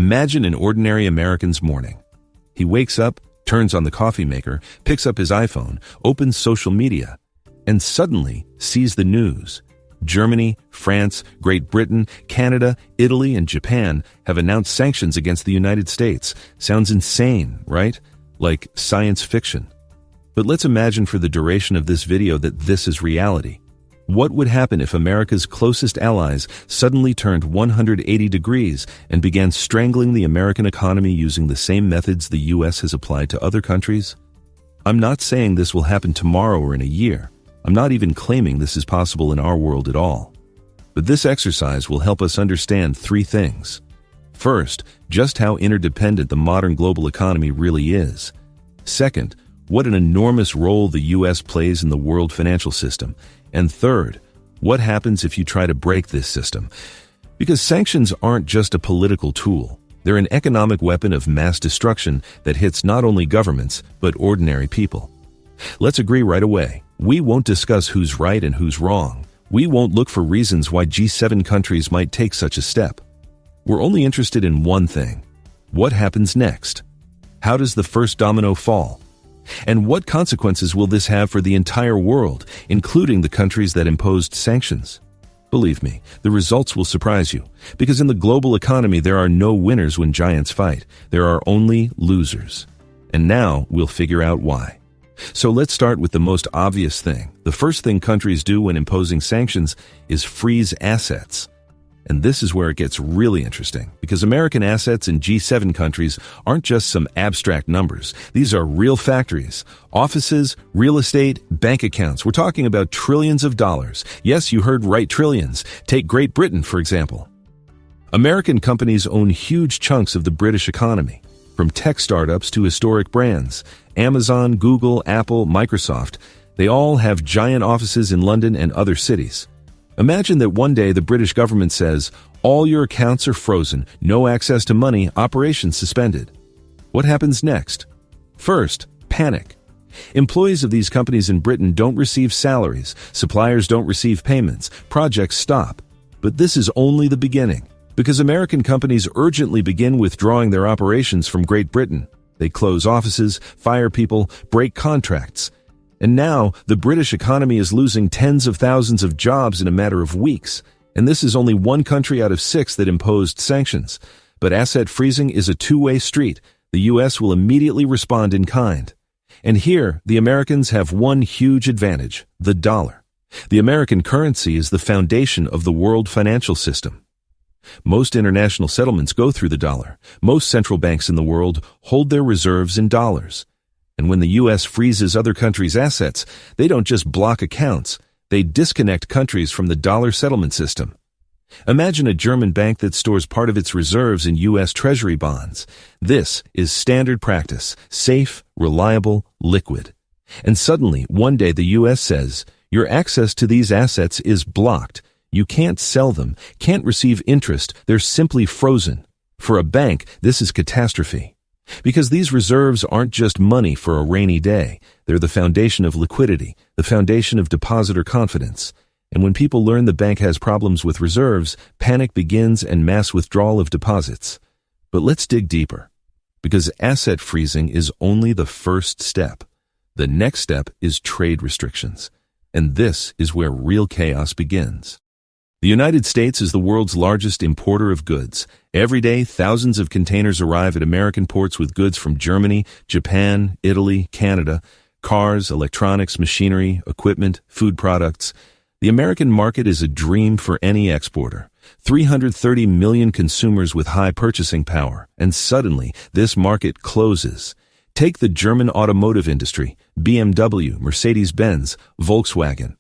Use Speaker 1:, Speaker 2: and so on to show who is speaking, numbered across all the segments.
Speaker 1: Imagine an ordinary American's morning. He wakes up, turns on the coffee maker, picks up his iPhone, opens social media, and suddenly sees the news. Germany, France, Great Britain, Canada, Italy, and Japan have announced sanctions against the United States. Sounds insane, right? Like science fiction. But let's imagine for the duration of this video that this is reality. What would happen if America's closest allies suddenly turned 180 degrees and began strangling the American economy using the same methods the US has applied to other countries? I'm not saying this will happen tomorrow or in a year. I'm not even claiming this is possible in our world at all. But this exercise will help us understand three things. First, just how interdependent the modern global economy really is. Second, what an enormous role the US plays in the world financial system. And third, what happens if you try to break this system? Because sanctions aren't just a political tool. They're an economic weapon of mass destruction that hits not only governments, but ordinary people. Let's agree right away. We won't discuss who's right and who's wrong. We won't look for reasons why G7 countries might take such a step. We're only interested in one thing. What happens next? How does the first domino fall? And what consequences will this have for the entire world, including the countries that imposed sanctions? Believe me, the results will surprise you, because in the global economy there are no winners when giants fight. There are only losers. And now we'll figure out why. So let's start with the most obvious thing. The first thing countries do when imposing sanctions is freeze assets. And this is where it gets really interesting, because American assets in G7 countries aren't just some abstract numbers. These are real factories, offices, real estate, bank accounts. We're talking about trillions of dollars. Yes, you heard right, trillions. Take Great Britain, for example. American companies own huge chunks of the British economy, from tech startups to historic brands. Amazon, Google, Apple, Microsoft, they all have giant offices in London and other cities. Imagine that one day the British government says, all your accounts are frozen, no access to money, operations suspended. What happens next? First, panic. Employees of these companies in Britain don't receive salaries, suppliers don't receive payments, projects stop. But this is only the beginning, because American companies urgently begin withdrawing their operations from Great Britain. They close offices, fire people, break contracts. And now, the British economy is losing tens of thousands of jobs in a matter of weeks. And this is only one country out of 6 that imposed sanctions. But asset freezing is a two-way street. The US will immediately respond in kind. And here, the Americans have one huge advantage: the dollar. The American currency is the foundation of the world financial system. Most international settlements go through the dollar. Most central banks in the world hold their reserves in dollars. And when the US freezes other countries' assets, they don't just block accounts, they disconnect countries from the dollar settlement system. Imagine a German bank that stores part of its reserves in US Treasury bonds. This is standard practice, safe, reliable, liquid. And suddenly, one day the US says, your access to these assets is blocked. You can't sell them, can't receive interest, they're simply frozen. For a bank, this is catastrophe. Because these reserves aren't just money for a rainy day, they're the foundation of liquidity, the foundation of depositor confidence. And when people learn the bank has problems with reserves, panic begins and mass withdrawal of deposits. But let's dig deeper. Because asset freezing is only the first step. The next step is trade restrictions. And this is where real chaos begins. The United States is the world's largest importer of goods. Every day, thousands of containers arrive at American ports with goods from Germany, Japan, Italy, Canada, cars, electronics, machinery, equipment, food products. The American market is a dream for any exporter. 330 million consumers with high purchasing power, and suddenly this market closes. Take the German automotive industry, BMW, Mercedes-Benz, Volkswagen.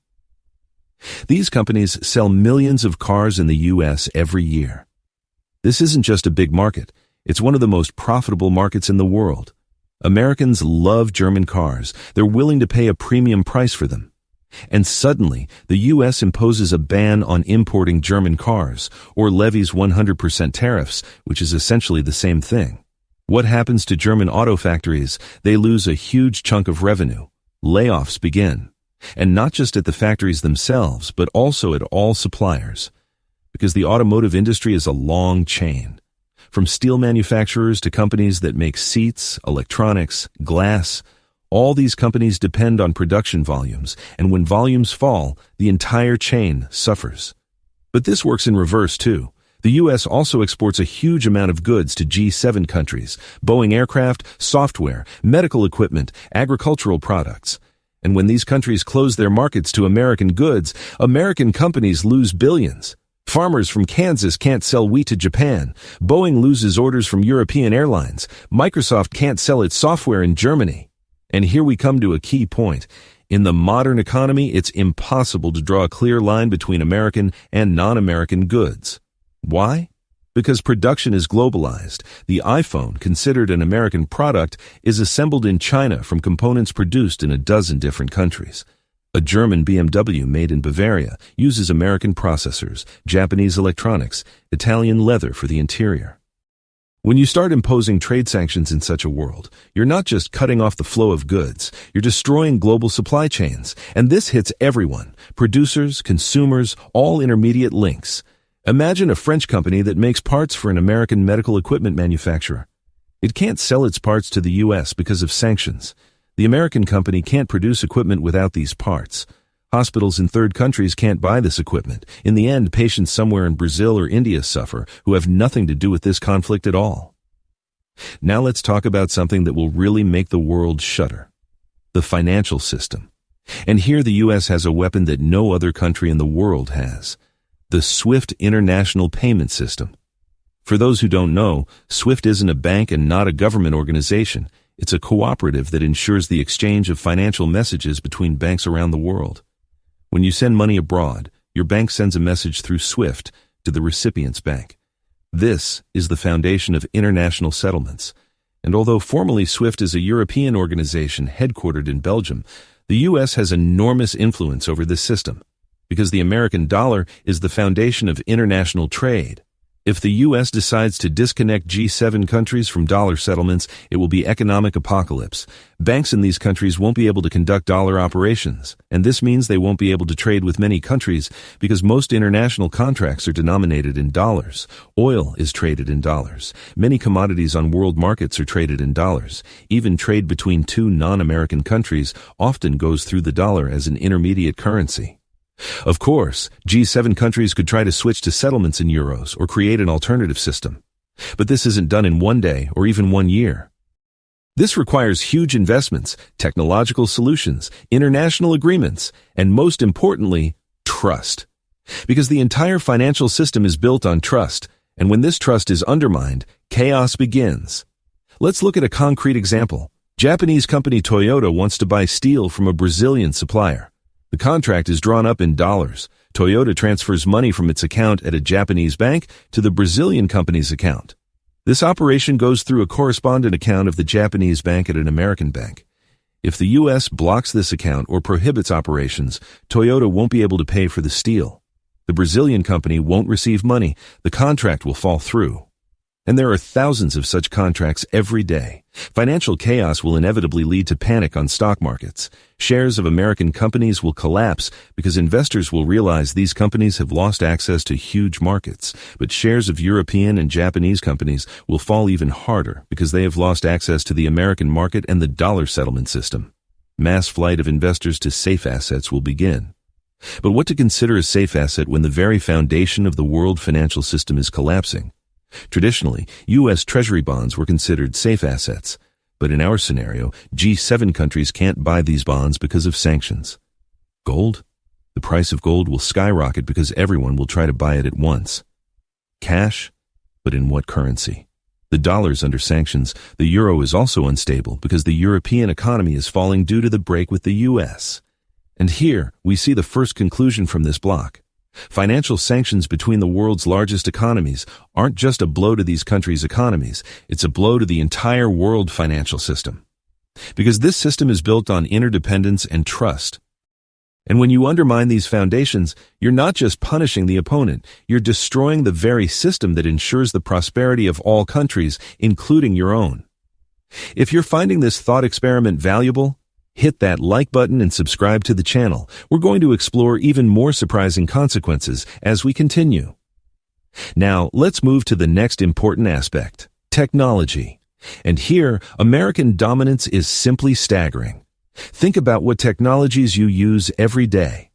Speaker 1: These companies sell millions of cars in the US every year. This isn't just a big market. It's one of the most profitable markets in the world. Americans love German cars. They're willing to pay a premium price for them. And suddenly, the US imposes a ban on importing German cars, or levies 100% tariffs, which is essentially the same thing. What happens to German auto factories? They lose a huge chunk of revenue. Layoffs begin. And not just at the factories themselves, but also at all suppliers. Because the automotive industry is a long chain. From steel manufacturers to companies that make seats, electronics, glass, all these companies depend on production volumes, and when volumes fall, the entire chain suffers. But this works in reverse too. The U.S. also exports a huge amount of goods to G7 countries: Boeing aircraft, software, medical equipment, agricultural products. And when these countries close their markets to American goods, American companies lose billions. Farmers from Kansas can't sell wheat to Japan. Boeing loses orders from European airlines. Microsoft can't sell its software in Germany. And here we come to a key point. In the modern economy, it's impossible to draw a clear line between American and non-American goods. Why? Because production is globalized. The iPhone, considered an American product, is assembled in China from components produced in a dozen different countries. A German BMW made in Bavaria uses American processors, Japanese electronics, Italian leather for the interior. When you start imposing trade sanctions in such a world, you're not just cutting off the flow of goods, you're destroying global supply chains. And this hits everyone: producers, consumers, all intermediate links. Imagine a French company that makes parts for an American medical equipment manufacturer. It can't sell its parts to the U.S. because of sanctions. The American company can't produce equipment without these parts. Hospitals in third countries can't buy this equipment. In the end, patients somewhere in Brazil or India suffer, who have nothing to do with this conflict at all. Now let's talk about something that will really make the world shudder: the financial system. And here the U.S. has a weapon that no other country in the world has: the SWIFT international payment system. For those who don't know, SWIFT isn't a bank and not a government organization. It's a cooperative that ensures the exchange of financial messages between banks around the world. When you send money abroad, your bank sends a message through SWIFT to the recipient's bank. This is the foundation of international settlements. And although formally SWIFT is a European organization headquartered in Belgium, the U.S. has enormous influence over this system, because the American dollar is the foundation of international trade. If the U.S. decides to disconnect G7 countries from dollar settlements, it will be economic apocalypse. Banks in these countries won't be able to conduct dollar operations, and this means they won't be able to trade with many countries because most international contracts are denominated in dollars. Oil is traded in dollars. Many commodities on world markets are traded in dollars. Even trade between two non-American countries often goes through the dollar as an intermediate currency. Of course, G7 countries could try to switch to settlements in euros or create an alternative system. But this isn't done in one day or even 1 year. This requires huge investments, technological solutions, international agreements, and most importantly, trust. Because the entire financial system is built on trust, and when this trust is undermined, chaos begins. Let's look at a concrete example. Japanese company Toyota wants to buy steel from a Brazilian supplier. The contract is drawn up in dollars. Toyota transfers money from its account at a Japanese bank to the Brazilian company's account. This operation goes through a correspondent account of the Japanese bank at an American bank. If the U.S. blocks this account or prohibits operations, Toyota won't be able to pay for the steel. The Brazilian company won't receive money. The contract will fall through. And there are thousands of such contracts every day. Financial chaos will inevitably lead to panic on stock markets. Shares of American companies will collapse because investors will realize these companies have lost access to huge markets. But shares of European and Japanese companies will fall even harder because they have lost access to the American market and the dollar settlement system. Mass flight of investors to safe assets will begin. But what to consider a safe asset when the very foundation of the world financial system is collapsing? Traditionally, U.S. Treasury bonds were considered safe assets, but in our scenario, G7 countries can't buy these bonds because of sanctions. Gold? The price of gold will skyrocket because everyone will try to buy it at once. Cash? But in what currency? The dollar's under sanctions. The euro is also unstable because the European economy is falling due to the break with the U.S. And here, we see the first conclusion from this block. Financial sanctions between the world's largest economies aren't just a blow to these countries' economies, it's a blow to the entire world financial system. Because this system is built on interdependence and trust. And when you undermine these foundations, you're not just punishing the opponent, you're destroying the very system that ensures the prosperity of all countries, including your own. If you're finding this thought experiment valuable, hit that like button and subscribe to the channel. We're going to explore even more surprising consequences as we continue. Now, let's move to the next important aspect, technology. And here, American dominance is simply staggering. Think about what technologies you use every day.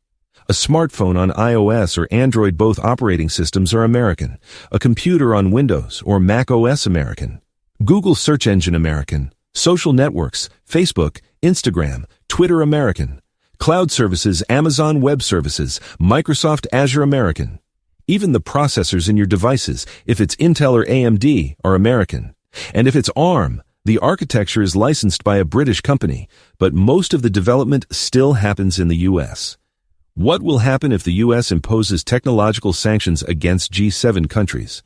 Speaker 1: A smartphone on iOS or Android, both operating systems are American. A computer on Windows or Mac OS, American. Google search engine, American. Social networks, Facebook, Instagram, Twitter, American. Cloud services, Amazon Web Services, Microsoft Azure, American. Even the processors in your devices, if it's Intel or AMD, are American. And if it's ARM, the architecture is licensed by a British company, but most of the development still happens in the US. What will happen if the US imposes technological sanctions against G7 countries?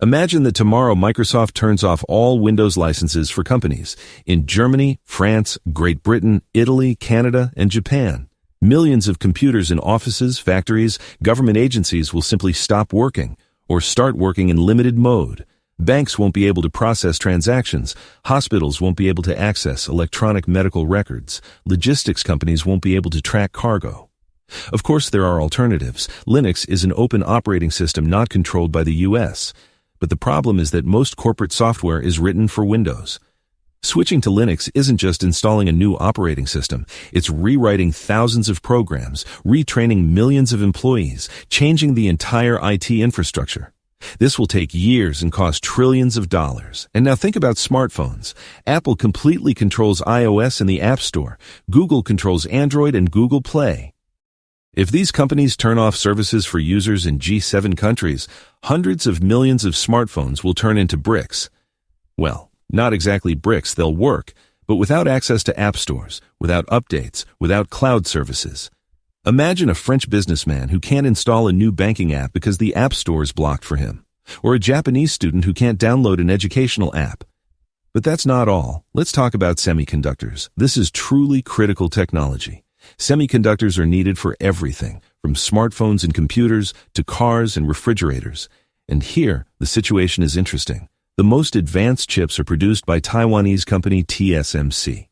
Speaker 1: Imagine that tomorrow Microsoft turns off all Windows licenses for companies in Germany, France, Great Britain, Italy, Canada, and Japan. Millions of computers in offices, factories, government agencies will simply stop working or start working in limited mode. Banks won't be able to process transactions. Hospitals won't be able to access electronic medical records. Logistics companies won't be able to track cargo. Of course, there are alternatives. Linux is an open operating system not controlled by the US. But the problem is that most corporate software is written for Windows. Switching to Linux isn't just installing a new operating system. It's rewriting thousands of programs, retraining millions of employees, changing the entire IT infrastructure. This will take years and cost trillions of dollars. And now think about smartphones. Apple completely controls iOS and the App Store. Google controls Android and Google Play. If these companies turn off services for users in G7 countries, hundreds of millions of smartphones will turn into bricks. Well, not exactly bricks, they'll work, but without access to app stores, without updates, without cloud services. Imagine a French businessman who can't install a new banking app because the app store is blocked for him, or a Japanese student who can't download an educational app. But that's not all. Let's talk about semiconductors. This is truly critical technology. Semiconductors are needed for everything, from smartphones and computers to cars and refrigerators. And here, the situation is interesting. The most advanced chips are produced by Taiwanese company TSMC.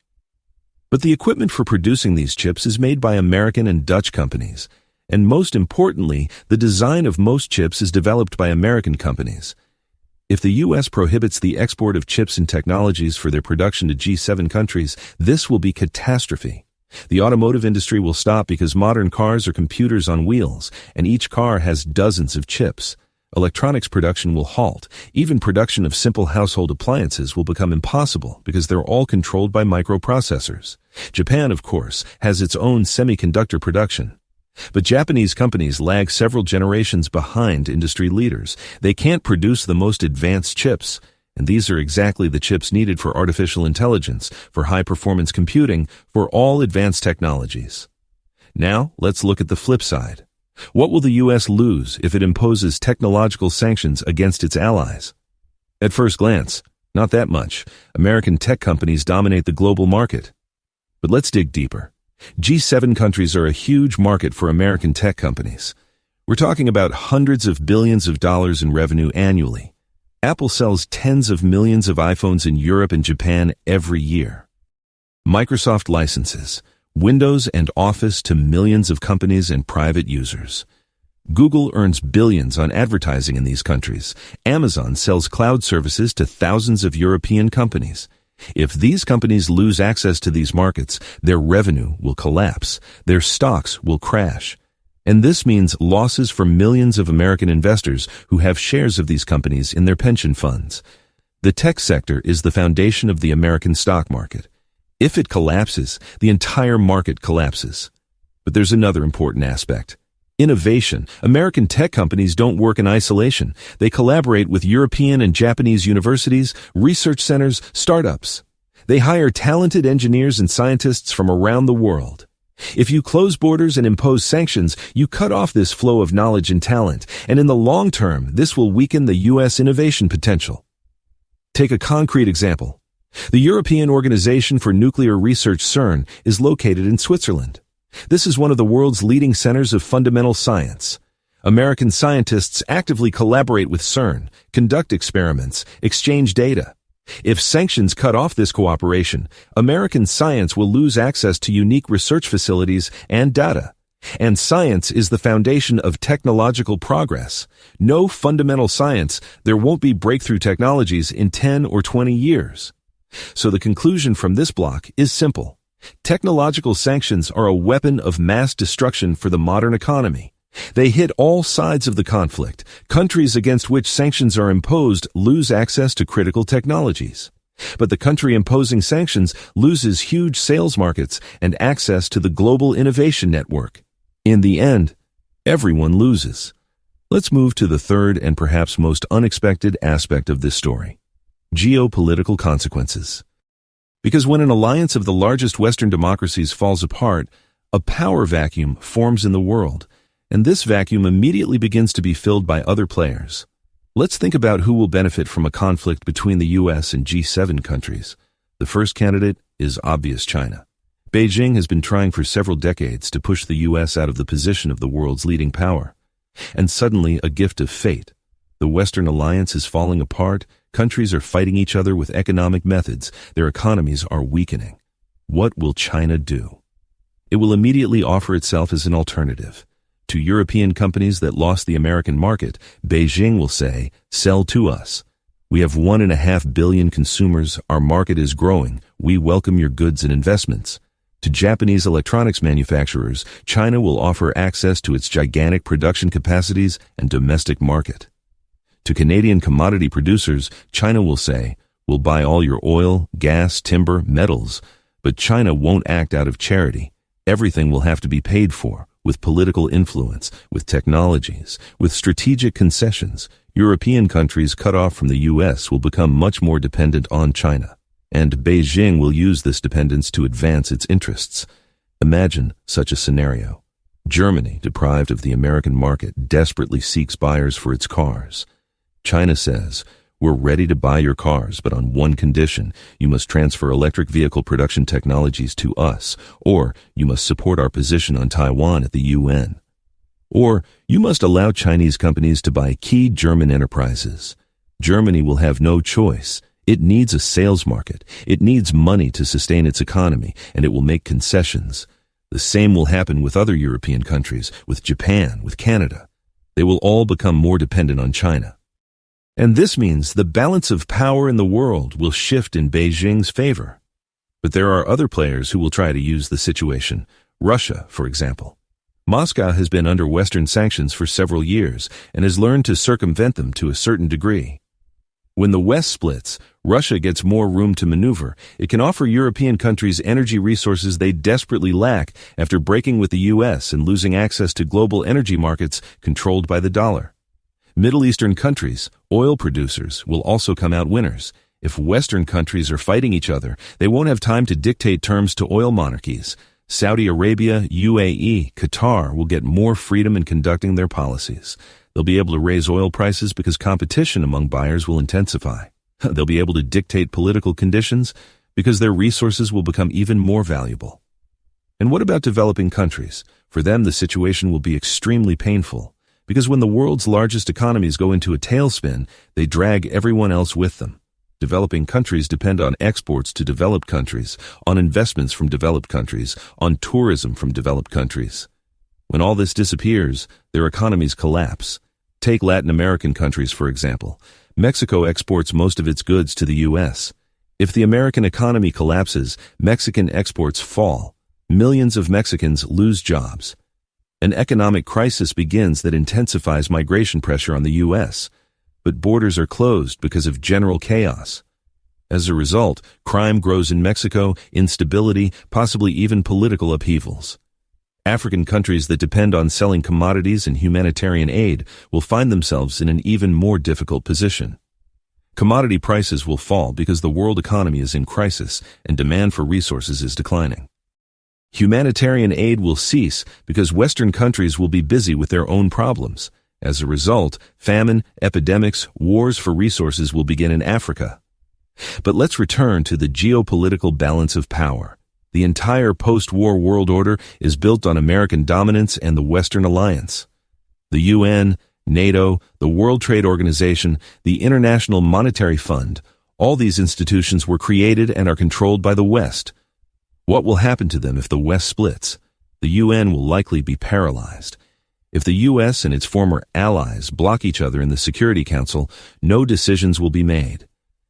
Speaker 1: But the equipment for producing these chips is made by American and Dutch companies. And most importantly, the design of most chips is developed by American companies. If the U.S. prohibits the export of chips and technologies for their production to G7 countries, this will be catastrophe. The automotive industry will stop because modern cars are computers on wheels, and each car has dozens of chips. Electronics production will halt. Even production of simple household appliances will become impossible because they're all controlled by microprocessors. Japan, of course, has its own semiconductor production. But Japanese companies lag several generations behind industry leaders. They can't produce the most advanced chips, and these are exactly the chips needed for artificial intelligence, for high-performance computing, for all advanced technologies. Now, let's look at the flip side. What will the U.S. lose if it imposes technological sanctions against its allies? At first glance, not that much. American tech companies dominate the global market. But let's dig deeper. G7 countries are a huge market for American tech companies. We're talking about hundreds of billions of dollars in revenue annually. Apple sells tens of millions of iPhones in Europe and Japan every year. Microsoft licenses Windows and Office to millions of companies and private users. Google earns billions on advertising in these countries. Amazon sells cloud services to thousands of European companies. If these companies lose access to these markets, their revenue will collapse. Their stocks will crash. And this means losses for millions of American investors who have shares of these companies in their pension funds. The tech sector is the foundation of the American stock market. If it collapses, the entire market collapses. But there's another important aspect. Innovation. American tech companies don't work in isolation. They collaborate with European and Japanese universities, research centers, startups. They hire talented engineers and scientists from around the world. If you close borders and impose sanctions, you cut off this flow of knowledge and talent, and in the long term, this will weaken the U.S. innovation potential. Take a concrete example. The European Organization for Nuclear Research, CERN, is located in Switzerland. This is one of the world's leading centers of fundamental science. American scientists actively collaborate with CERN, conduct experiments, exchange data. If sanctions cut off this cooperation, American science will lose access to unique research facilities and data. And science is the foundation of technological progress. No fundamental science, there won't be breakthrough technologies in 10 or 20 years. So the conclusion from this block is simple. Technological sanctions are a weapon of mass destruction for the modern economy. They hit all sides of the conflict. Countries against which sanctions are imposed lose access to critical technologies. But the country imposing sanctions loses huge sales markets and access to the global innovation network. In the end, everyone loses. Let's move to the third and perhaps most unexpected aspect of this story: geopolitical consequences. Because when an alliance of the largest Western democracies falls apart, a power vacuum forms in the world, and this vacuum immediately begins to be filled by other players. Let's think about who will benefit from a conflict between the US and G7 countries. The first candidate is obvious: China. Beijing has been trying for several decades to push the US out of the position of the world's leading power. And suddenly, a gift of fate. The Western alliance is falling apart, countries are fighting each other with economic methods, their economies are weakening. What will China do? It will immediately offer itself as an alternative. To European companies that lost the American market, Beijing will say, "Sell to us. We have 1.5 billion consumers, our market is growing, we welcome your goods and investments." To Japanese electronics manufacturers, China will offer access to its gigantic production capacities and domestic market. To Canadian commodity producers, China will say, "We'll buy all your oil, gas, timber, metals," but China won't act out of charity. Everything will have to be paid for, with political influence, with technologies, with strategic concessions. European countries cut off from the US will become much more dependent on China. And Beijing will use this dependence to advance its interests. Imagine such a scenario. Germany, deprived of the American market, desperately seeks buyers for its cars. China says, "We're ready to buy your cars, but on one condition: you must transfer electric vehicle production technologies to us, or you must support our position on Taiwan at the UN. Or you must allow Chinese companies to buy key German enterprises." Germany will have no choice. It needs a sales market. It needs money to sustain its economy, and it will make concessions. The same will happen with other European countries, with Japan, with Canada. They will all become more dependent on China. And this means the balance of power in the world will shift in Beijing's favor. But there are other players who will try to use the situation. Russia, for example. Moscow has been under Western sanctions for several years and has learned to circumvent them to a certain degree. When the West splits, Russia gets more room to maneuver. It can offer European countries energy resources they desperately lack after breaking with the US and losing access to global energy markets controlled by the dollar. Middle Eastern countries, oil producers, will also come out winners. If Western countries are fighting each other, they won't have time to dictate terms to oil monarchies. Saudi Arabia, UAE, Qatar will get more freedom in conducting their policies. They'll be able to raise oil prices because competition among buyers will intensify. They'll be able to dictate political conditions because their resources will become even more valuable. And what about developing countries? For them, the situation will be extremely painful, because when the world's largest economies go into a tailspin, they drag everyone else with them. Developing countries depend on exports to developed countries, on investments from developed countries, on tourism from developed countries. When all this disappears, their economies collapse. Take Latin American countries, for example. Mexico exports most of its goods to the US. If the American economy collapses, Mexican exports fall. Millions of Mexicans lose jobs. An economic crisis begins that intensifies migration pressure on the US. But borders are closed because of general chaos. As a result, crime grows in Mexico, instability, possibly even political upheavals. African countries that depend on selling commodities and humanitarian aid will find themselves in an even more difficult position. Commodity prices will fall because the world economy is in crisis and demand for resources is declining. Humanitarian aid will cease because Western countries will be busy with their own problems. As a result, famine, epidemics, wars for resources will begin in Africa. But let's return to the geopolitical balance of power. The entire post-war world order is built on American dominance and the Western alliance. The UN, NATO, the World Trade Organization, the International Monetary Fund, all these institutions were created and are controlled by the West. What will happen to them if the West splits? The The UN will likely be paralyzed. If the US and its former allies block each other in the Security Council, no decisions will be made.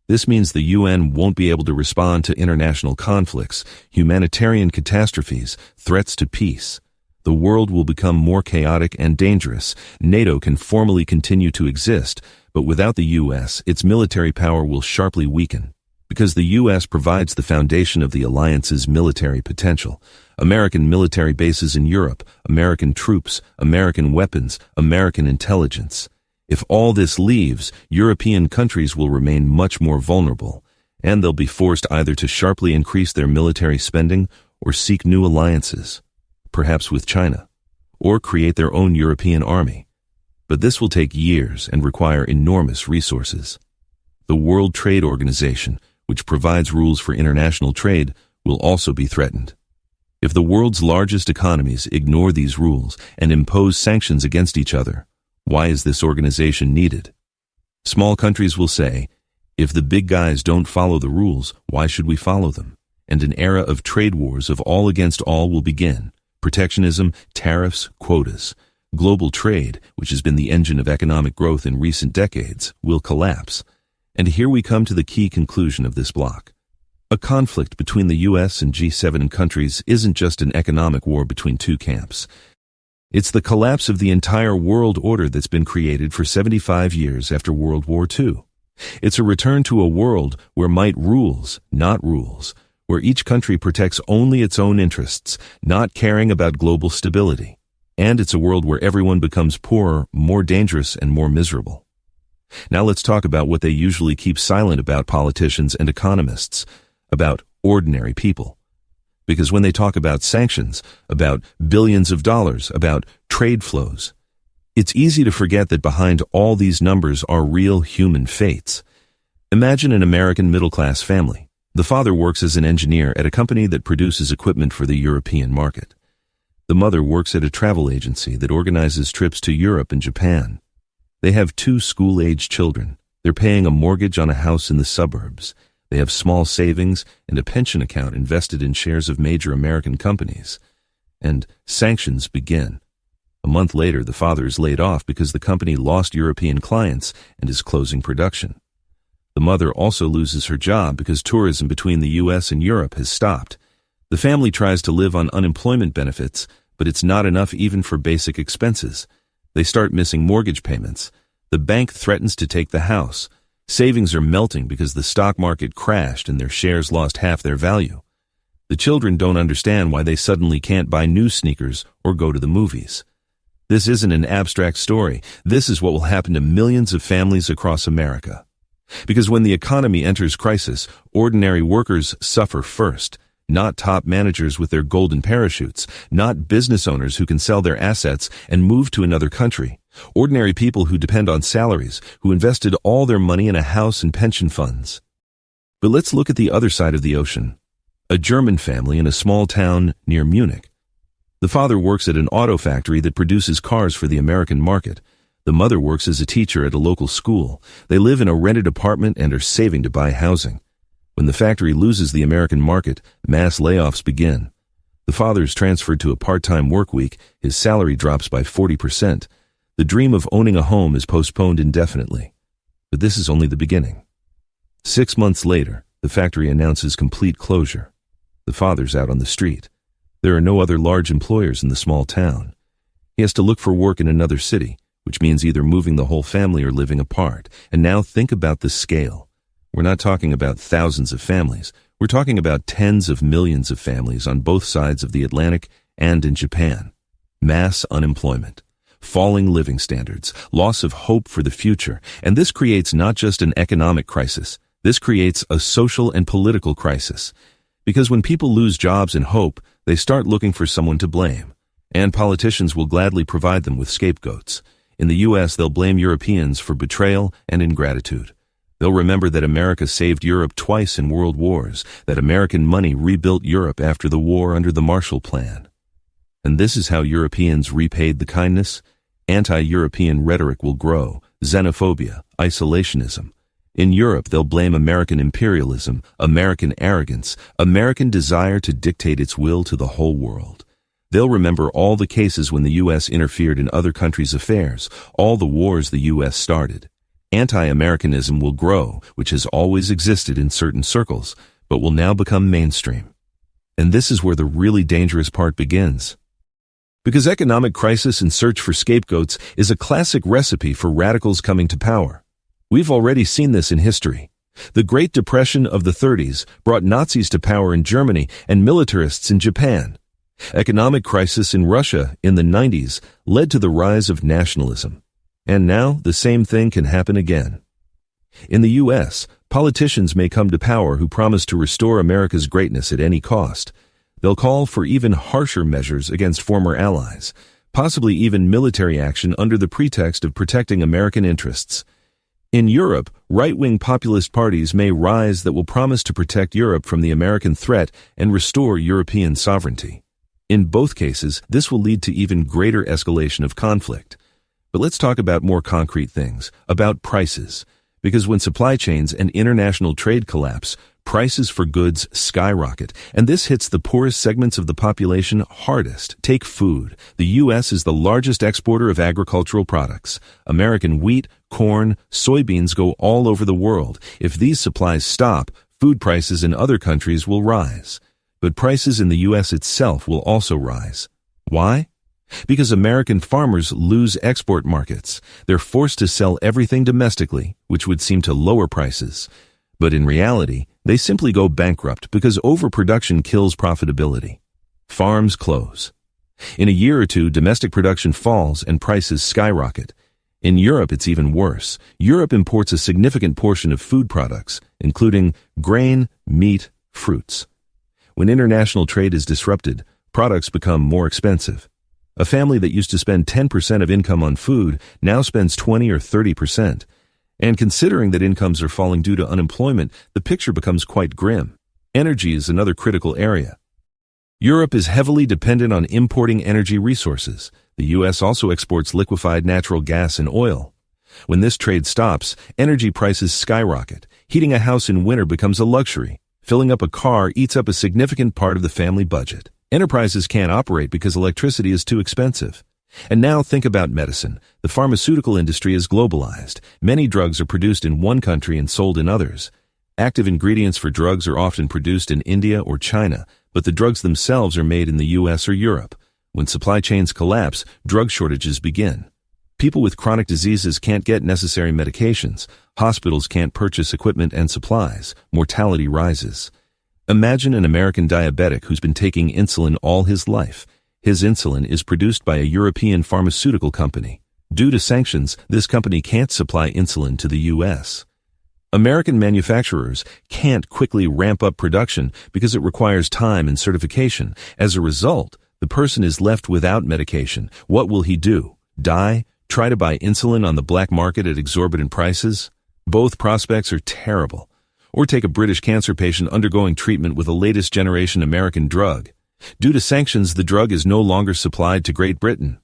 Speaker 1: This means the UN won't be able to respond to international conflicts, humanitarian catastrophes, threats to peace. The world will become more chaotic and dangerous. NATO can formally continue to exist, but without the US, its military power will sharply weaken. Because the US provides the foundation of the alliance's military potential. American military bases in Europe, American troops, American weapons, American intelligence. If all this leaves, European countries will remain much more vulnerable, and they'll be forced either to sharply increase their military spending or seek new alliances, perhaps with China, or create their own European army. But this will take years and require enormous resources. The World Trade Organization, which provides rules for international trade, will also be threatened. If the world's largest economies ignore these rules and impose sanctions against each other, why is this organization needed? Small countries will say, if the big guys don't follow the rules, why should we follow them? And an era of trade wars of all against all will begin. Protectionism, tariffs, quotas. Global trade, which has been the engine of economic growth in recent decades, will collapse. And here we come to the key conclusion of this block. A conflict between the US and G7 countries isn't just an economic war between two camps. It's the collapse of the entire world order that's been created for 75 years after World War II. It's a return to a world where might rules, not rules, where each country protects only its own interests, not caring about global stability. And it's a world where everyone becomes poorer, more dangerous, and more miserable. Now let's talk about what they usually keep silent about, politicians and economists, about ordinary people. Because when they talk about sanctions, about billions of dollars, about trade flows, it's easy to forget that behind all these numbers are real human fates. Imagine an American middle-class family. The father works as an engineer at a company that produces equipment for the European market. The mother works at a travel agency that organizes trips to Europe and Japan. They have 2 school-aged children. They're paying a mortgage on a house in the suburbs. They have small savings and a pension account invested in shares of major American companies. And sanctions begin. A month later, the father is laid off because the company lost European clients and is closing production. The mother also loses her job because tourism between the US and Europe has stopped. The family tries to live on unemployment benefits, but it's not enough even for basic expenses. They start missing mortgage payments. The bank threatens to take the house. Savings are melting because the stock market crashed and their shares lost half their value. The children don't understand why they suddenly can't buy new sneakers or go to the movies. This isn't an abstract story. This is what will happen to millions of families across America. Because when the economy enters crisis, ordinary workers suffer first. Not top managers with their golden parachutes, not business owners who can sell their assets and move to another country. Ordinary people who depend on salaries, who invested all their money in a house and pension funds. But let's look at the other side of the ocean. A German family in a small town near Munich. The father works at an auto factory that produces cars for the American market. The mother works as a teacher at a local school. They live in a rented apartment and are saving to buy housing. When the factory loses the American market, mass layoffs begin. The father is transferred to a part-time work week. His salary drops by 40%. The dream of owning a home is postponed indefinitely. But this is only the beginning. 6 months later, the factory announces complete closure. The father's out on the street. There are no other large employers in the small town. He has to look for work in another city, which means either moving the whole family or living apart. And now think about the scale. We're not talking about thousands of families. We're talking about tens of millions of families on both sides of the Atlantic and in Japan. Mass unemployment, falling living standards, loss of hope for the future. And this creates not just an economic crisis. This creates a social and political crisis. Because when people lose jobs and hope, they start looking for someone to blame. And politicians will gladly provide them with scapegoats. In the US, they'll blame Europeans for betrayal and ingratitude. They'll remember that America saved Europe twice in world wars, that American money rebuilt Europe after the war under the Marshall Plan. And this is how Europeans repaid the kindness. Anti-European rhetoric will grow, xenophobia, isolationism. In Europe, they'll blame American imperialism, American arrogance, American desire to dictate its will to the whole world. They'll remember all the cases when the U.S. interfered in other countries' affairs, all the wars the U.S. started. Anti-Americanism will grow, which has always existed in certain circles, but will now become mainstream. And this is where the really dangerous part begins. Because economic crisis and search for scapegoats is a classic recipe for radicals coming to power. We've already seen this in history. The Great Depression of the 30s brought Nazis to power in Germany and militarists in Japan. Economic crisis in Russia in the 90s led to the rise of nationalism. And now the same thing can happen again. In the U.S., politicians may come to power who promise to restore America's greatness at any cost. They'll call for even harsher measures against former allies, possibly even military action under the pretext of protecting American interests. In Europe, right-wing populist parties may rise that will promise to protect Europe from the American threat and restore European sovereignty. In both cases, this will lead to even greater escalation of conflict. But let's talk about more concrete things, about prices. Because when supply chains and international trade collapse, prices for goods skyrocket, and this hits the poorest segments of the population hardest. Take food. The U.S. is the largest exporter of agricultural products. American wheat, corn, soybeans go all over the world. If these supplies stop, food prices in other countries will rise. But prices in the U.S. itself will also rise. Why? Because American farmers lose export markets. They're forced to sell everything domestically, which would seem to lower prices. But in reality, they simply go bankrupt because overproduction kills profitability. Farms close. In a year or two, domestic production falls and prices skyrocket. In Europe, it's even worse. Europe imports a significant portion of food products, including grain, meat, fruits. When international trade is disrupted, products become more expensive. A family that used to spend 10% of income on food now spends 20 or 30%. And considering that incomes are falling due to unemployment, the picture becomes quite grim. Energy is another critical area. Europe is heavily dependent on importing energy resources. The U.S. also exports liquefied natural gas and oil. When this trade stops, energy prices skyrocket. Heating a house in winter becomes a luxury. Filling up a car eats up a significant part of the family budget. Enterprises can't operate because electricity is too expensive. And now think about medicine. The pharmaceutical industry is globalized. Many drugs are produced in one country and sold in others. Active ingredients for drugs are often produced in India or China, but the drugs themselves are made in the U.S. or Europe. When supply chains collapse, drug shortages begin. People with chronic diseases can't get necessary medications. Hospitals can't purchase equipment and supplies. Mortality rises. Imagine an American diabetic who's been taking insulin all his life. His insulin is produced by a European pharmaceutical company. Due to sanctions, this company can't supply insulin to the U.S. American manufacturers can't quickly ramp up production because it requires time and certification. As a result, the person is left without medication. What will he do? Die? Try to buy insulin on the black market at exorbitant prices? Both prospects are terrible. Or take a British cancer patient undergoing treatment with a latest generation American drug. Due to sanctions, the drug is no longer supplied to Great Britain.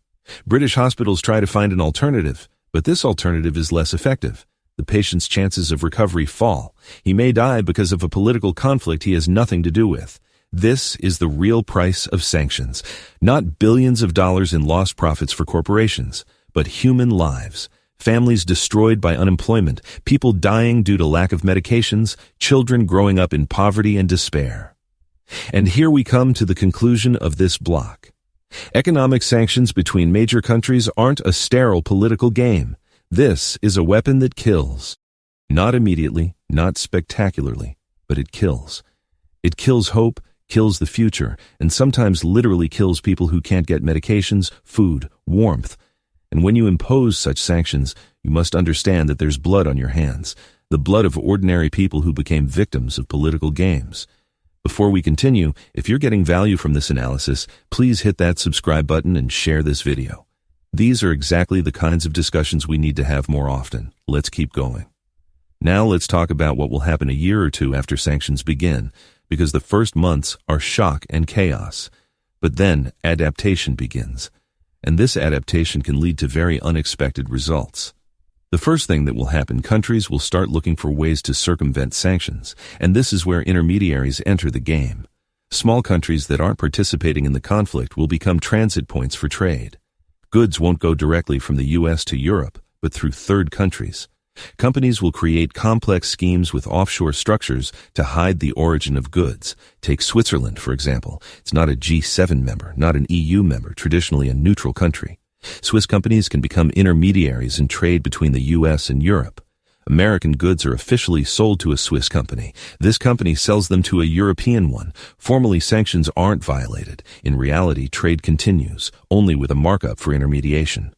Speaker 1: British hospitals try to find an alternative, but this alternative is less effective. The patient's chances of recovery fall. He may die because of a political conflict he has nothing to do with. This is the real price of sanctions. Not billions of dollars in lost profits for corporations, but human lives. Families destroyed by unemployment, people dying due to lack of medications, children growing up in poverty and despair. And here we come to the conclusion of this block. Economic sanctions between major countries aren't a sterile political game. This is a weapon that kills. Not immediately, not spectacularly, but it kills. It kills hope, kills the future, and sometimes literally kills people who can't get medications, food, warmth. And when you impose such sanctions, you must understand that there's blood on your hands, the blood of ordinary people who became victims of political games. Before we continue, if you're getting value from this analysis, please hit that subscribe button and share this video. These are exactly the kinds of discussions we need to have more often. Let's keep going. Now let's talk about what will happen a year or two after sanctions begin, because the first months are shock and chaos. But then adaptation begins. And this adaptation can lead to very unexpected results. The first thing that will happen, countries will start looking for ways to circumvent sanctions, and this is where intermediaries enter the game. Small countries that aren't participating in the conflict will become transit points for trade. Goods won't go directly from the U.S. to Europe, but through third countries. Companies will create complex schemes with offshore structures to hide the origin of goods. Take Switzerland, for example. It's not a G7 member, not an EU member, traditionally a neutral country. Swiss companies can become intermediaries in trade between the U.S. and Europe. American goods are officially sold to a Swiss company. This company sells them to a European one. Formally, sanctions aren't violated. In reality, trade continues, only with a markup for intermediation.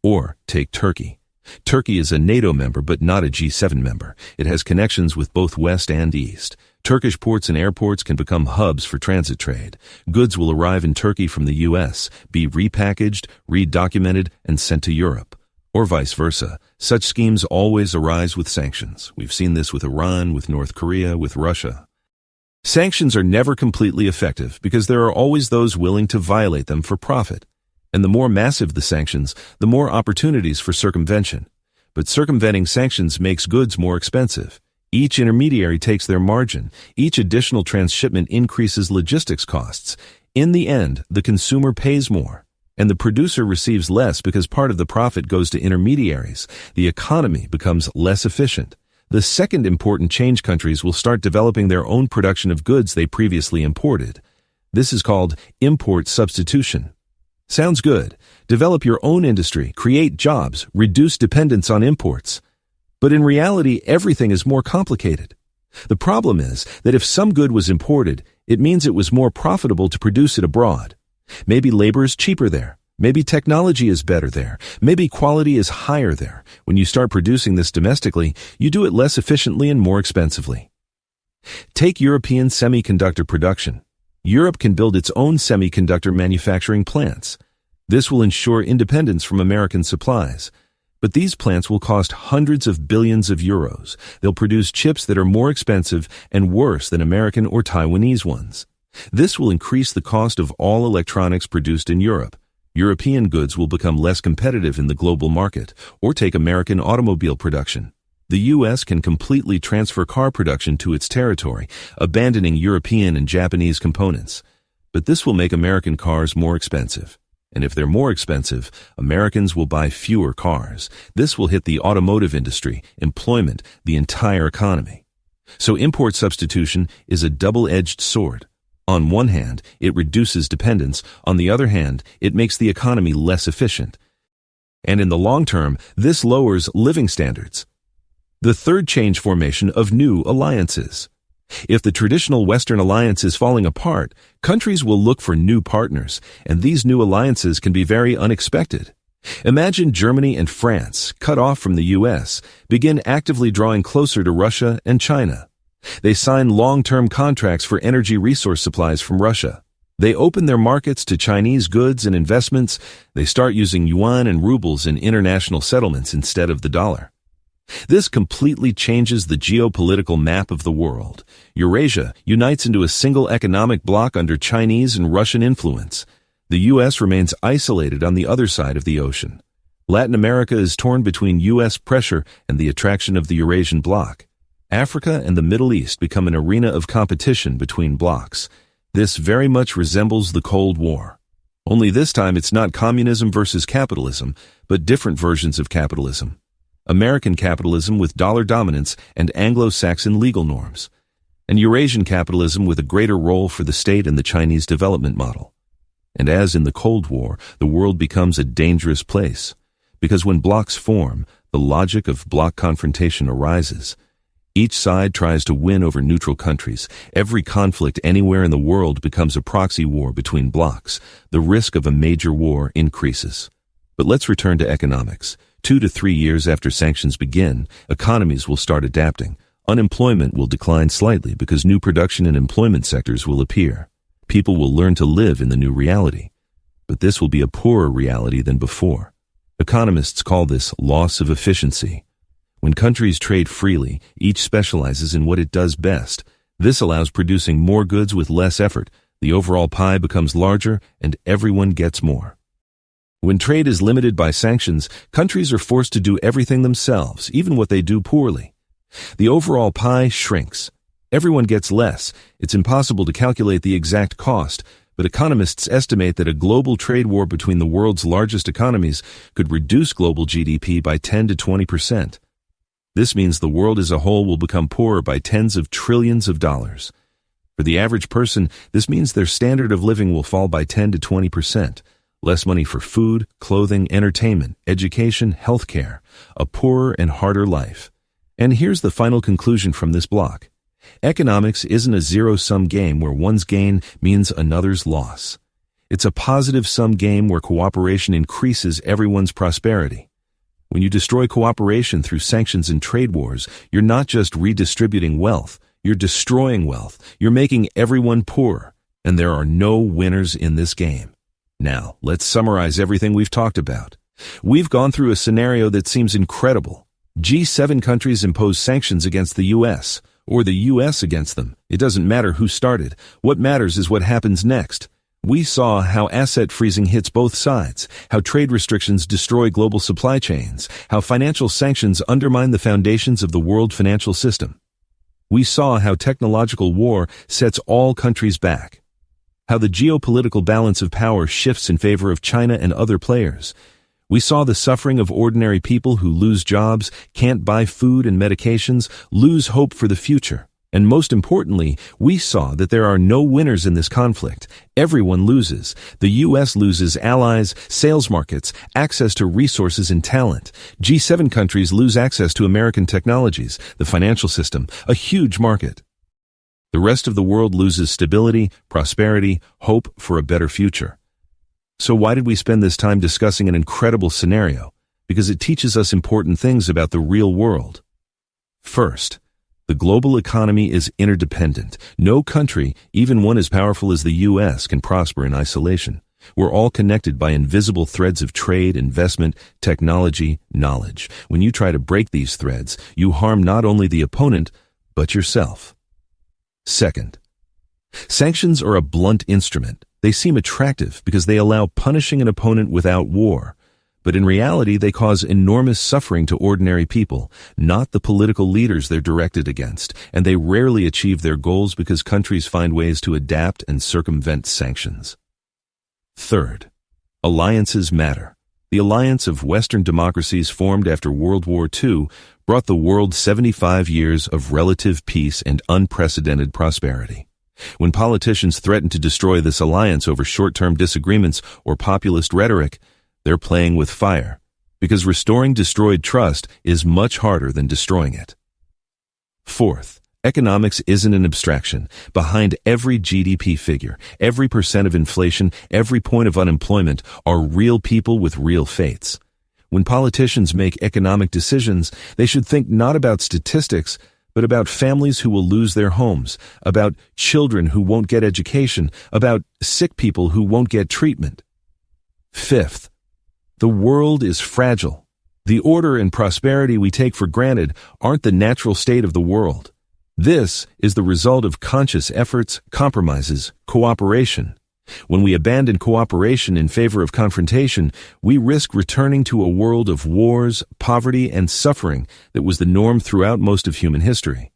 Speaker 1: Or take Turkey. Turkey is a NATO member but not a G7 member. It has connections with both West and East. Turkish ports and airports can become hubs for transit trade. Goods will arrive in Turkey from the U.S., be repackaged, redocumented, and sent to Europe. Or vice versa. Such schemes always arise with sanctions. We've seen this with Iran, with North Korea, with Russia. Sanctions are never completely effective because there are always those willing to violate them for profit. And the more massive the sanctions, the more opportunities for circumvention. But circumventing sanctions makes goods more expensive. Each intermediary takes their margin. Each additional transshipment increases logistics costs. In the end, the consumer pays more. And the producer receives less because part of the profit goes to intermediaries. The economy becomes less efficient. The second important change, countries will start developing their own production of goods they previously imported. This is called import substitution. Sounds good. Develop your own industry, create jobs, reduce dependence on imports. But in reality, everything is more complicated. The problem is that if some good was imported, it means it was more profitable to produce it abroad. Maybe labor is cheaper there. Maybe technology is better there. Maybe quality is higher there. When you start producing this domestically, you do it less efficiently and more expensively. Take European semiconductor production. Europe can build its own semiconductor manufacturing plants. This will ensure independence from American supplies. But these plants will cost hundreds of billions of euros. They'll produce chips that are more expensive and worse than American or Taiwanese ones. This will increase the cost of all electronics produced in Europe. European goods will become less competitive in the global market. Or take American automobile production. The U.S. can completely transfer car production to its territory, abandoning European and Japanese components. But this will make American cars more expensive. And if they're more expensive, Americans will buy fewer cars. This will hit the automotive industry, employment, the entire economy. So import substitution is a double-edged sword. On one hand, it reduces dependence. On the other hand, it makes the economy less efficient. And in the long term, this lowers living standards. The third change, formation of new alliances. If the traditional Western alliance is falling apart, countries will look for new partners, and these new alliances can be very unexpected. Imagine Germany and France, cut off from the U.S., begin actively drawing closer to Russia and China. They sign long-term contracts for energy resource supplies from Russia. They open their markets to Chinese goods and investments. They start using yuan and rubles in international settlements instead of the dollar. This completely changes the geopolitical map of the world. Eurasia unites into a single economic bloc under Chinese and Russian influence. The U.S. remains isolated on the other side of the ocean. Latin America is torn between U.S. pressure and the attraction of the Eurasian bloc. Africa and the Middle East become an arena of competition between blocs. This very much resembles the Cold War. Only this time it's not communism versus capitalism, but different versions of capitalism. American capitalism with dollar dominance and Anglo-Saxon legal norms. And Eurasian capitalism with a greater role for the state and the Chinese development model. And as in the Cold War, the world becomes a dangerous place. Because when blocs form, the logic of bloc confrontation arises. Each side tries to win over neutral countries. Every conflict anywhere in the world becomes a proxy war between blocs. The risk of a major war increases. But let's return to economics. 2 to 3 years after sanctions begin, economies will start adapting. Unemployment will decline slightly because new production and employment sectors will appear. People will learn to live in the new reality. But this will be a poorer reality than before. Economists call this loss of efficiency. When countries trade freely, each specializes in what it does best. This allows producing more goods with less effort. The overall pie becomes larger and everyone gets more. When trade is limited by sanctions, countries are forced to do everything themselves, even what they do poorly. The overall pie shrinks. Everyone gets less. It's impossible to calculate the exact cost, but economists estimate that a global trade war between the world's largest economies could reduce global GDP by 10 to 20%. This means the world as a whole will become poorer by tens of trillions of dollars. For the average person, this means their standard of living will fall by 10 to 20%. Less money for food, clothing, entertainment, education, healthcare. A poorer and harder life. And here's the final conclusion from this block. Economics isn't a zero-sum game where one's gain means another's loss. It's a positive-sum game where cooperation increases everyone's prosperity. When you destroy cooperation through sanctions and trade wars, you're not just redistributing wealth, you're destroying wealth, you're making everyone poor, and there are no winners in this game. Now, let's summarize everything we've talked about. We've gone through a scenario that seems incredible. G7 countries impose sanctions against the U.S., or the U.S. against them. It doesn't matter who started. What matters is what happens next. We saw how asset freezing hits both sides, how trade restrictions destroy global supply chains, how financial sanctions undermine the foundations of the world financial system. We saw how technological war sets all countries back, how the geopolitical balance of power shifts in favor of China and other players. We saw the suffering of ordinary people who lose jobs, can't buy food and medications, lose hope for the future. And most importantly, we saw that there are no winners in this conflict. Everyone loses. The U.S. loses allies, sales markets, access to resources and talent. G7 countries lose access to American technologies, the financial system, a huge market. The rest of the world loses stability, prosperity, hope for a better future. So why did we spend this time discussing an incredible scenario? Because it teaches us important things about the real world. First, the global economy is interdependent. No country, even one as powerful as the U.S., can prosper in isolation. We're all connected by invisible threads of trade, investment, technology, knowledge. When you try to break these threads, you harm not only the opponent, but yourself. Second, sanctions are a blunt instrument. They seem attractive because they allow punishing an opponent without war. But in reality, they cause enormous suffering to ordinary people, not the political leaders they're directed against, and they rarely achieve their goals because countries find ways to adapt and circumvent sanctions. Third, alliances matter. The alliance of Western democracies formed after World War II brought the world 75 years of relative peace and unprecedented prosperity. When politicians threaten to destroy this alliance over short-term disagreements or populist rhetoric, they're playing with fire, because restoring destroyed trust is much harder than destroying it. Fourth, economics isn't an abstraction. Behind every GDP figure, every percent of inflation, every point of unemployment are real people with real fates. When politicians make economic decisions, they should think not about statistics, but about families who will lose their homes, about children who won't get education, about sick people who won't get treatment. Fifth, the world is fragile. The order and prosperity we take for granted aren't the natural state of the world. This is the result of conscious efforts, compromises, cooperation. When we abandon cooperation in favor of confrontation, we risk returning to a world of wars, poverty, and suffering that was the norm throughout most of human history.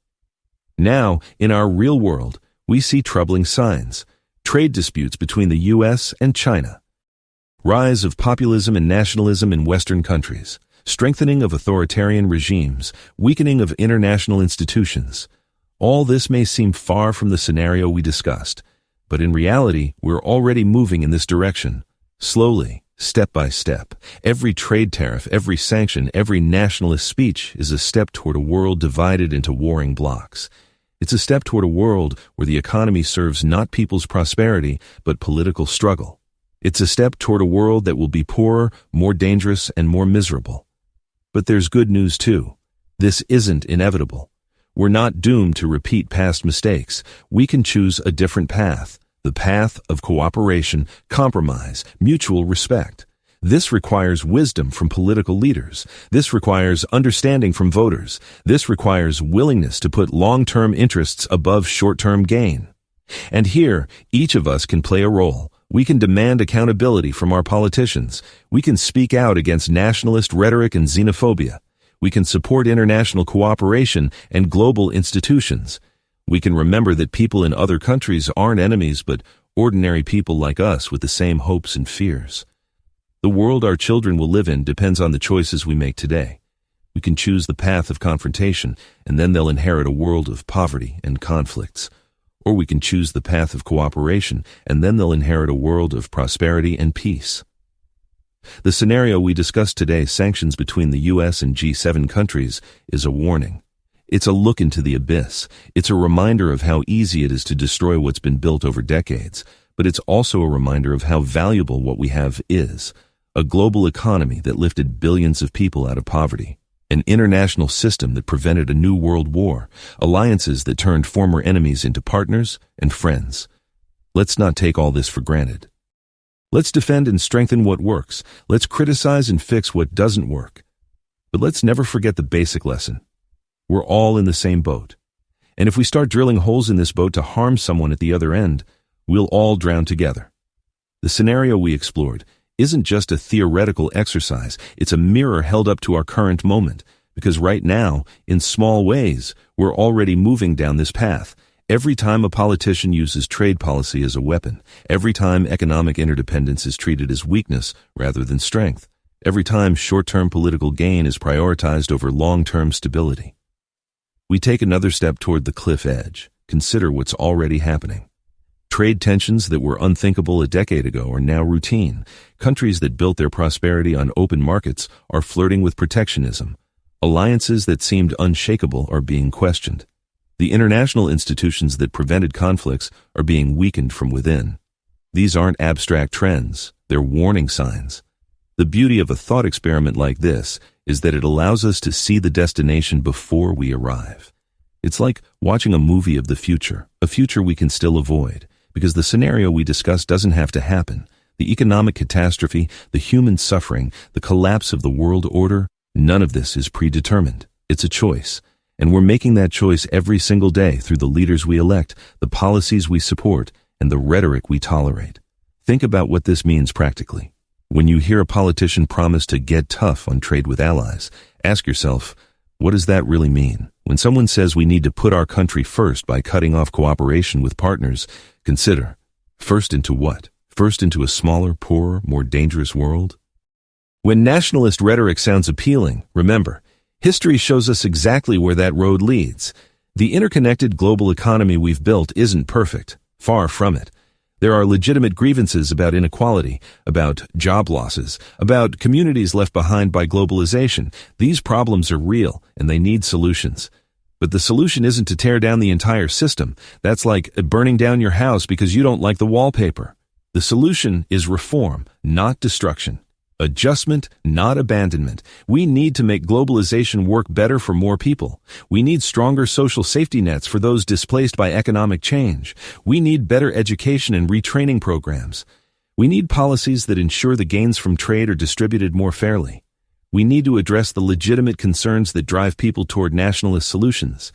Speaker 1: Now, in our real world, we see troubling signs. Trade disputes between the U.S. and China. Rise of populism and nationalism in Western countries. Strengthening of authoritarian regimes. Weakening of international institutions. All this may seem far from the scenario we discussed, but in reality, we're already moving in this direction. Slowly, step by step. Every trade tariff, every sanction, every nationalist speech is a step toward a world divided into warring blocs. It's a step toward a world where the economy serves not people's prosperity, but political struggle. It's a step toward a world that will be poorer, more dangerous, and more miserable. But there's good news too. This isn't inevitable. We're not doomed to repeat past mistakes. We can choose a different path, the path of cooperation, compromise, mutual respect. This requires wisdom from political leaders. This requires understanding from voters. This requires willingness to put long-term interests above short-term gain. And here, each of us can play a role. We can demand accountability from our politicians. We can speak out against nationalist rhetoric and xenophobia. We can support international cooperation and global institutions. We can remember that people in other countries aren't enemies but ordinary people like us with the same hopes and fears. The world our children will live in depends on the choices we make today. We can choose the path of confrontation, and then they'll inherit a world of poverty and conflicts. Or we can choose the path of cooperation, and then they'll inherit a world of prosperity and peace. The scenario we discussed today, sanctions between the US and G7 countries, is a warning. It's a look into the abyss. It's a reminder of how easy it is to destroy what's been built over decades, but it's also a reminder of how valuable what we have is. A global economy that lifted billions of people out of poverty. An international system that prevented a new world war. Alliances that turned former enemies into partners and friends. Let's not take all this for granted. Let's defend and strengthen what works. Let's criticize and fix what doesn't work. But let's never forget the basic lesson. We're all in the same boat. And if we start drilling holes in this boat to harm someone at the other end, we'll all drown together. The scenario we explored isn't just a theoretical exercise, it's a mirror held up to our current moment, because right now, in small ways, we're already moving down this path. Every time a politician uses trade policy as a weapon, every time economic interdependence is treated as weakness rather than strength, every time short-term political gain is prioritized over long-term stability, we take another step toward the cliff edge. Consider what's already happening. Trade tensions that were unthinkable a decade ago are now routine. Countries that built their prosperity on open markets are flirting with protectionism. Alliances that seemed unshakable are being questioned. The international institutions that prevented conflicts are being weakened from within. These aren't abstract trends, they're warning signs. The beauty of a thought experiment like this is that it allows us to see the destination before we arrive. It's like watching a movie of the future, a future we can still avoid, because the scenario we discussed doesn't have to happen. The economic catastrophe, the human suffering, the collapse of the world order, none of this is predetermined. It's a choice. And we're making that choice every single day through the leaders we elect, the policies we support, and the rhetoric we tolerate. Think about what this means practically. When you hear a politician promise to get tough on trade with allies, ask yourself, what does that really mean? When someone says we need to put our country first by cutting off cooperation with partners, consider, first into what? First into a smaller, poorer, more dangerous world? When nationalist rhetoric sounds appealing, remember, history shows us exactly where that road leads. The interconnected global economy we've built isn't perfect, far from it. There are legitimate grievances about inequality, about job losses, about communities left behind by globalization. These problems are real, and they need solutions. But the solution isn't to tear down the entire system. That's like burning down your house because you don't like the wallpaper. The solution is reform, not destruction. Adjustment, not abandonment. We need to make globalization work better for more people. We need stronger social safety nets for those displaced by economic change. We need better education and retraining programs. We need policies that ensure the gains from trade are distributed more fairly. We need to address the legitimate concerns that drive people toward nationalist solutions.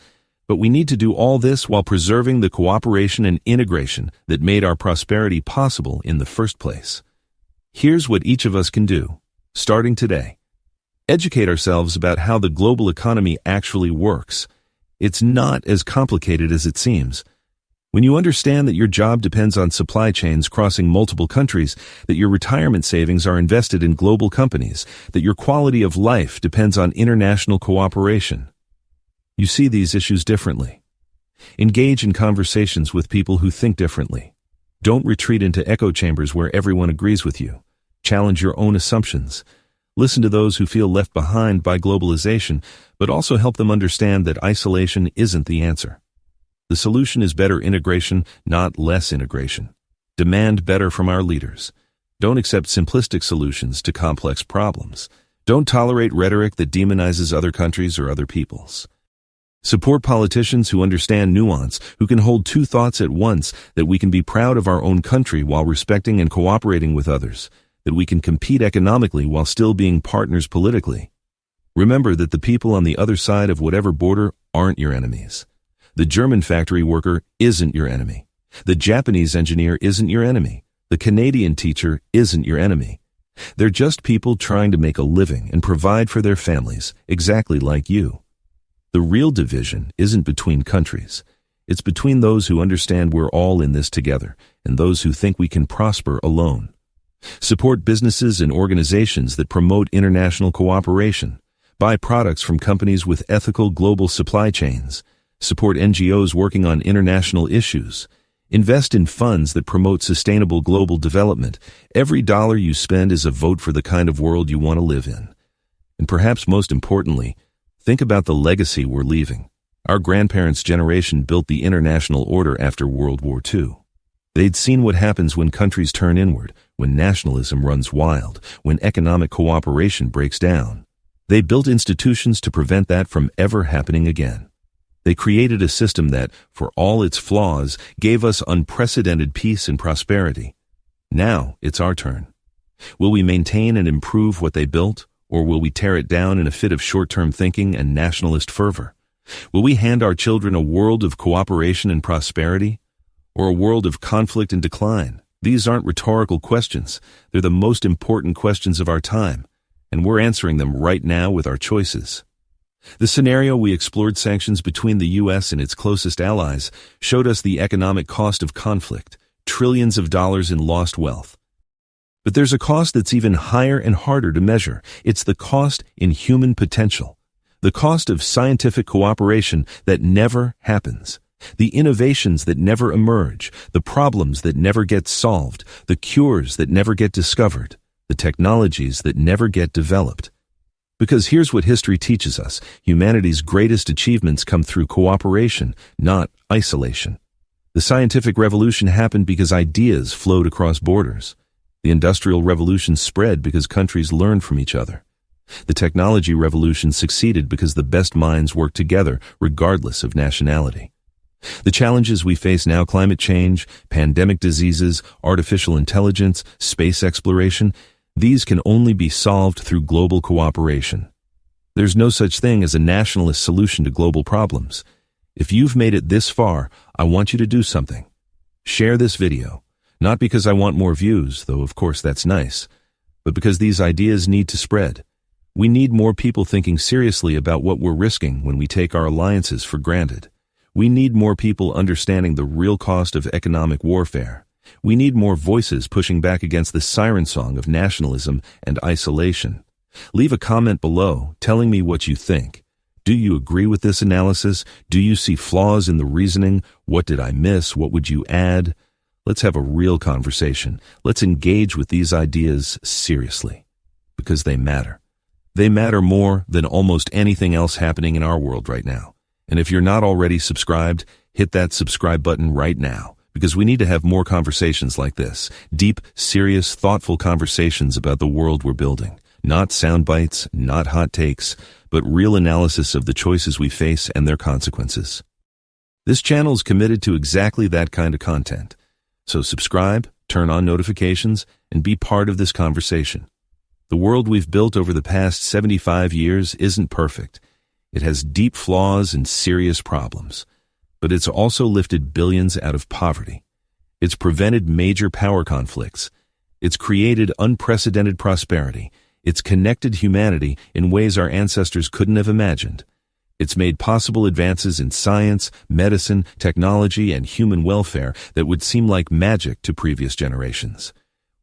Speaker 1: But we need to do all this while preserving the cooperation and integration that made our prosperity possible in the first place. Here's what each of us can do, starting today. Educate ourselves about how the global economy actually works. It's not as complicated as it seems. When you understand that your job depends on supply chains crossing multiple countries, that your retirement savings are invested in global companies, that your quality of life depends on international cooperation, you see these issues differently. Engage in conversations with people who think differently. Don't retreat into echo chambers where everyone agrees with you. Challenge your own assumptions. Listen to those who feel left behind by globalization, but also help them understand that isolation isn't the answer. The solution is better integration, not less integration. Demand better from our leaders. Don't accept simplistic solutions to complex problems. Don't tolerate rhetoric that demonizes other countries or other peoples. Support politicians who understand nuance, who can hold two thoughts at once, that we can be proud of our own country while respecting and cooperating with others, that we can compete economically while still being partners politically. Remember that the people on the other side of whatever border aren't your enemies. The German factory worker isn't your enemy. The Japanese engineer isn't your enemy. The Canadian teacher isn't your enemy. They're just people trying to make a living and provide for their families, exactly like you. The real division isn't between countries. It's between those who understand we're all in this together and those who think we can prosper alone. Support businesses and organizations that promote international cooperation. Buy products from companies with ethical global supply chains. Support NGOs working on international issues. Invest in funds that promote sustainable global development. Every dollar you spend is a vote for the kind of world you want to live in. And perhaps most importantly, think about the legacy we're leaving. Our grandparents' generation built the international order after World War II. They'd seen what happens when countries turn inward, when nationalism runs wild, when economic cooperation breaks down. They built institutions to prevent that from ever happening again. They created a system that, for all its flaws, gave us unprecedented peace and prosperity. Now it's our turn. Will we maintain and improve what they built, or will we tear it down in a fit of short-term thinking and nationalist fervor? Will we hand our children a world of cooperation and prosperity, or a world of conflict and decline? These aren't rhetorical questions. They're the most important questions of our time, and we're answering them right now with our choices. The scenario we explored, sanctions between the U.S. and its closest allies, showed us the economic cost of conflict, trillions of dollars in lost wealth. But there's a cost that's even higher and harder to measure. It's the cost in human potential, the cost of scientific cooperation that never happens, the innovations that never emerge, the problems that never get solved, the cures that never get discovered, the technologies that never get developed. Because here's what history teaches us: humanity's greatest achievements come through cooperation, not isolation. The scientific revolution happened because ideas flowed across borders. The Industrial Revolution spread because countries learned from each other. The technology revolution succeeded because the best minds worked together, regardless of nationality. The challenges we face now, climate change, pandemic diseases, artificial intelligence, space exploration, these can only be solved through global cooperation. There's no such thing as a nationalist solution to global problems. If you've made it this far, I want you to do something. Share this video, not because I want more views, though of course that's nice, but because these ideas need to spread. We need more people thinking seriously about what we're risking when we take our alliances for granted. We need more people understanding the real cost of economic warfare. We need more voices pushing back against the siren song of nationalism and isolation. Leave a comment below telling me what you think. Do you agree with this analysis? Do you see flaws in the reasoning? What did I miss? What would you add? Let's have a real conversation. Let's engage with these ideas seriously, because they matter. They matter more than almost anything else happening in our world right now. And if you're not already subscribed, hit that subscribe button right now, because we need to have more conversations like this. Deep, serious, thoughtful conversations about the world we're building. Not sound bites, not hot takes, but real analysis of the choices we face and their consequences. This channel is committed to exactly that kind of content. So subscribe, turn on notifications, and be part of this conversation. The world we've built over the past 75 years isn't perfect. It has deep flaws and serious problems. But it's also lifted billions out of poverty. It's prevented major power conflicts. It's created unprecedented prosperity. It's connected humanity in ways our ancestors couldn't have imagined. It's made possible advances in science, medicine, technology, and human welfare that would seem like magic to previous generations.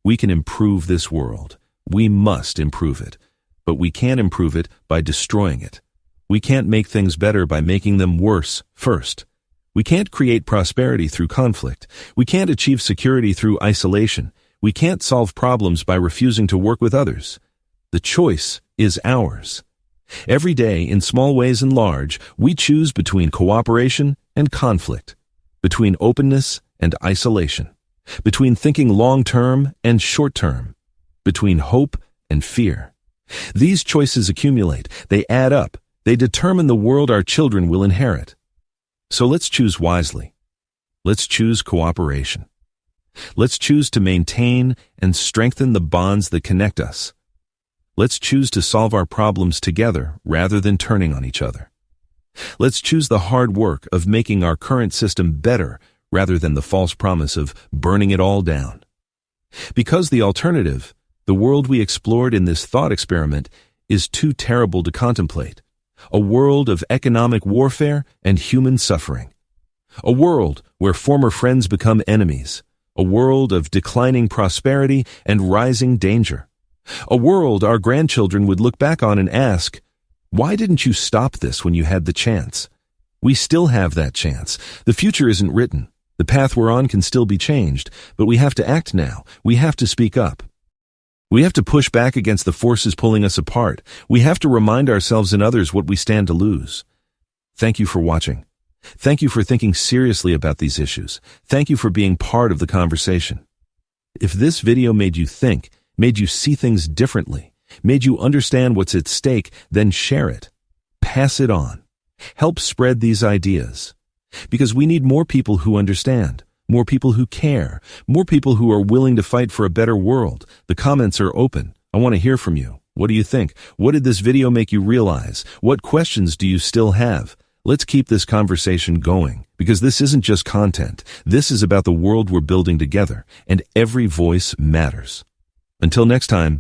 Speaker 1: We can improve this world. We must improve it. But we can't improve it by destroying it. We can't make things better by making them worse first. We can't create prosperity through conflict. We can't achieve security through isolation. We can't solve problems by refusing to work with others. The choice is ours. Every day, in small ways and large, we choose between cooperation and conflict, between openness and isolation, between thinking long-term and short-term, between hope and fear. These choices accumulate. They add up. They determine the world our children will inherit. So let's choose wisely. Let's choose cooperation. Let's choose to maintain and strengthen the bonds that connect us. Let's choose to solve our problems together rather than turning on each other. Let's choose the hard work of making our current system better rather than the false promise of burning it all down. Because the alternative, the world we explored in this thought experiment, is too terrible to contemplate. A world of economic warfare and human suffering. A world where former friends become enemies. A world of declining prosperity and rising danger. A world our grandchildren would look back on and ask, why didn't you stop this when you had the chance? We still have that chance. The future isn't written. The path we're on can still be changed, but we have to act now. We have to speak up. We have to push back against the forces pulling us apart. We have to remind ourselves and others what we stand to lose. Thank you for watching. Thank you for thinking seriously about these issues. Thank you for being part of the conversation. If this video made you think, made you see things differently, made you understand what's at stake, then share it. Pass it on. Help spread these ideas. Because we need more people who understand, more people who care, more people who are willing to fight for a better world. The comments are open. I want to hear from you. What do you think? What did this video make you realize? What questions do you still have? Let's keep this conversation going, because this isn't just content. This is about the world we're building together, and every voice matters. Until next time,